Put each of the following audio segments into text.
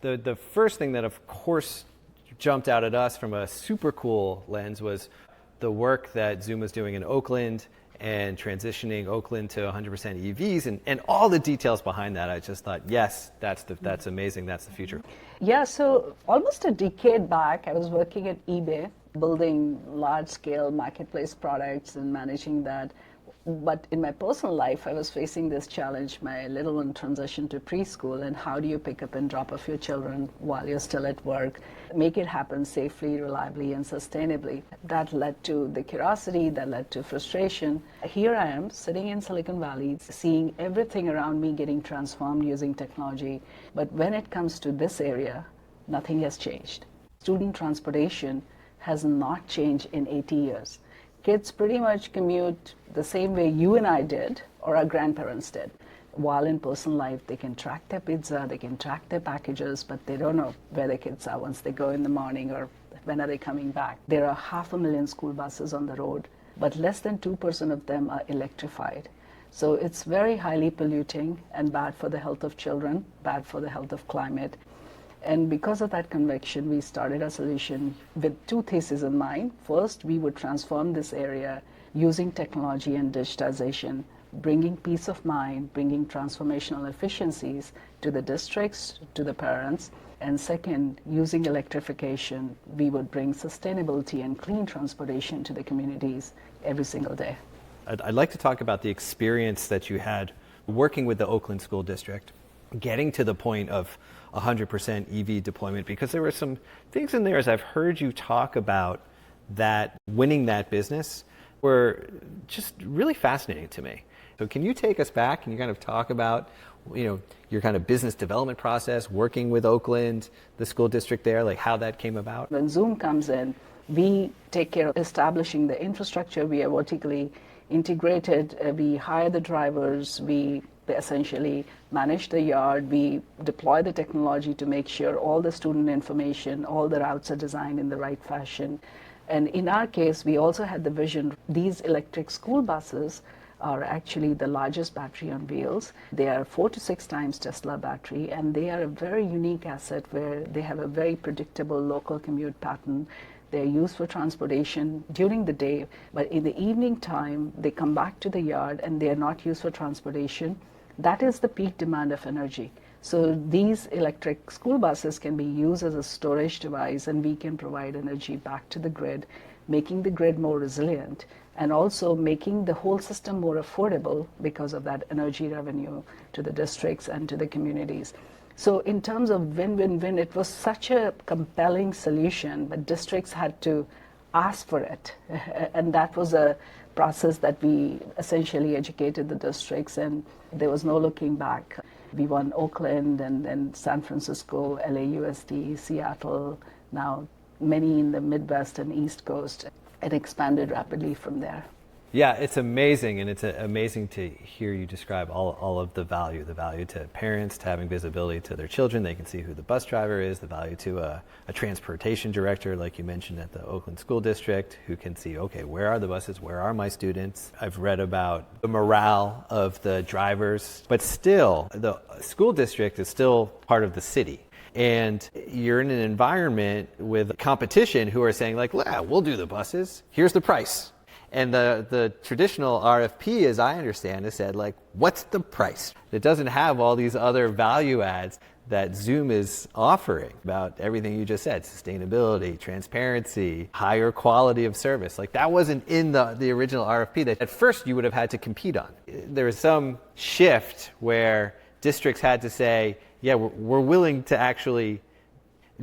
The first thing that, of course, jumped out at us from a super cool lens was the work that Zoom was doing in Oakland and transitioning Oakland to 100% EVs and all the details behind that. I just thought, yes, that's amazing. That's the future. Yeah, so almost a decade back, I was working at eBay, building large-scale marketplace products and managing that. But in my personal life, I was facing this challenge. My little one transitioned to preschool, and how do you pick up and drop off your children while you're still at work, make it happen safely, reliably, and sustainably? That led to the curiosity, that led to frustration. Here I am, sitting in Silicon Valley, seeing everything around me getting transformed using technology. But when it comes to this area, nothing has changed. Student transportation has not changed in 80 years. Kids pretty much commute the same way you and I did, or our grandparents did. While in personal life, they can track their pizza, they can track their packages, but they don't know where their kids are once they go in the morning or when are they coming back. There are 500,000 school buses on the road, but less than 2% of them are electrified. So it's very highly polluting and bad for the health of children, bad for the health of climate. And because of that conviction, we started a solution with two theses in mind. First, we would transform this area using technology and digitization, bringing peace of mind, bringing transformational efficiencies to the districts, to the parents. And second, using electrification, we would bring sustainability and clean transportation to the communities every single day. I'd like to talk about the experience that you had working with the Oakland School District, getting to the point of 100% EV deployment, because there were some things in there, as I've heard you talk about, that winning that business were just really fascinating to me. So can you take us back and you kind of talk about, your kind of business development process, working with Oakland, the school district there, like how that came about? When Zoom comes in, we take care of establishing the infrastructure. We are vertically integrated. We hire the drivers. We essentially manage the yard. We deploy the technology to make sure all the student information, all the routes are designed in the right fashion. And in our case, we also had the vision. These electric school buses are actually the largest battery on wheels. They are 4 to 6 times Tesla battery, and they are a very unique asset where they have a very predictable local commute pattern. They're used for transportation during the day, but in the evening time, they come back to the yard and they are not used for transportation. That is the peak demand of energy. So these electric school buses can be used as a storage device, and we can provide energy back to the grid, making the grid more resilient, and also making the whole system more affordable because of that energy revenue to the districts and to the communities. So in terms of win-win-win, it was such a compelling solution, but districts had to ask for it. And that was a process that we essentially educated the districts, and there was no looking back. We won Oakland and then San Francisco, LAUSD, Seattle, now many in the Midwest and East Coast, and expanded rapidly from there. Yeah, it's amazing, and it's amazing to hear you describe all of the value to parents, to having visibility to their children. They can see who the bus driver is, the value to a transportation director, like you mentioned at the Oakland School District, who can see, okay, where are the buses, where are my students? I've read about the morale of the drivers, but still, the school district is still part of the city. And you're in an environment with competition who are saying, like, yeah, we'll do the buses, here's the price. And the traditional RFP, as I understand, has said, like, what's the price? It doesn't have all these other value adds that Zoom is offering about everything you just said, sustainability, transparency, higher quality of service. Like, that wasn't in the original RFP that at first you would have had to compete on. There was some shift where districts had to say, yeah, we're willing to actually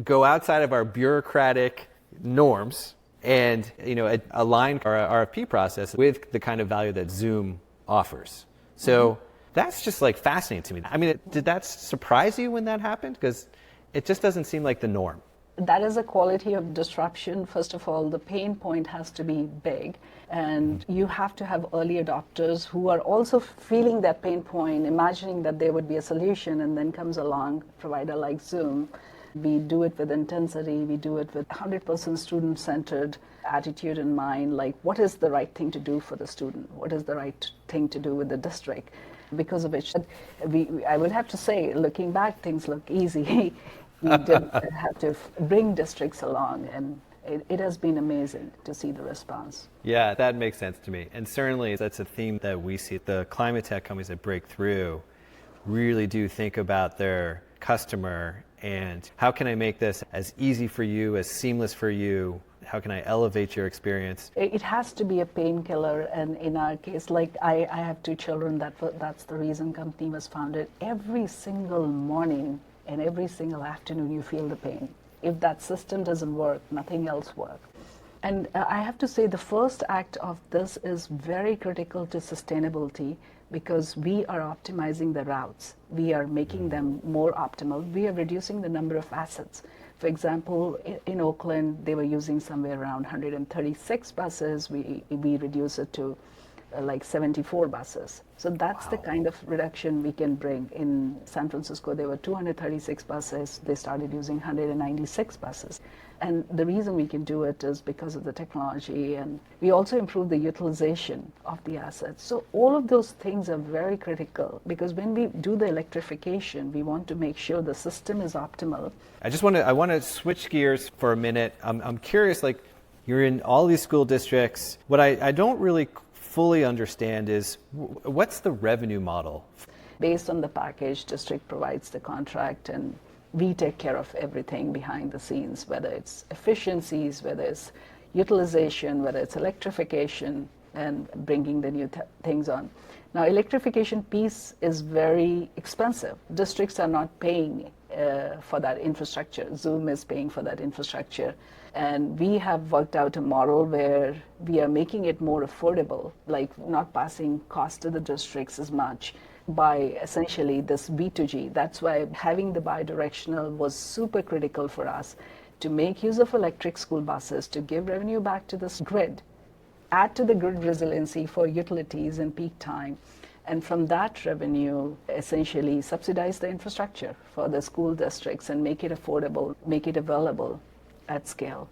go outside of our bureaucratic norms and align our RFP process with the kind of value that Zoom offers. So that's just like fascinating to me. I mean, did that surprise you when that happened? Because it just doesn't seem like the norm. That is a quality of disruption. First of all, the pain point has to be big, and you have to have early adopters who are also feeling that pain point, imagining that there would be a solution, and then comes along a provider like Zoom. We do it with intensity, we do it with 100% student-centered attitude in mind, like what is the right thing to do for the student? What is the right thing to do with the district? Because of which, I would have to say, looking back, things look easy. We did have to bring districts along, and it has been amazing to see the response. Yeah, that makes sense to me. And certainly that's a theme that we see. The climate tech companies that break through really do think about their customer and how can I make this as easy for you, as seamless for you? How can I elevate your experience? It has to be a painkiller, and in our case, like I have two children, that's the reason company was founded. Every single morning and every single afternoon you feel the pain. If that system doesn't work, nothing else works. And I have to say the first act of this is very critical to sustainability because we are optimizing the routes. We are making them more optimal. We are reducing the number of assets. For example, in Oakland, they were using somewhere around 136 buses. We reduce it to like 74 buses. So that's the kind of reduction we can bring. In San Francisco, there were 236 buses. They started using 196 buses. And the reason we can do it is because of the technology, and we also improve the utilization of the assets. So all of those things are very critical because when we do the electrification, we want to make sure the system is optimal. I want to switch gears for a minute. I'm curious, like you're in all these school districts. What I don't really fully understand is what's the revenue model? Based on the package, district provides the contract and we take care of everything behind the scenes, whether it's efficiencies, whether it's utilization, whether it's electrification and bringing the new things on. Now, electrification piece is very expensive. Districts are not paying for that infrastructure. Zoom is paying for that infrastructure. And we have worked out a model where we are making it more affordable, like not passing cost to the districts as much by essentially this V2G. That's why having the bidirectional was super critical for us to make use of electric school buses, to give revenue back to this grid, add to the grid resiliency for utilities in peak time, and from that revenue, essentially subsidize the infrastructure for the school districts and make it affordable, make it available at scale.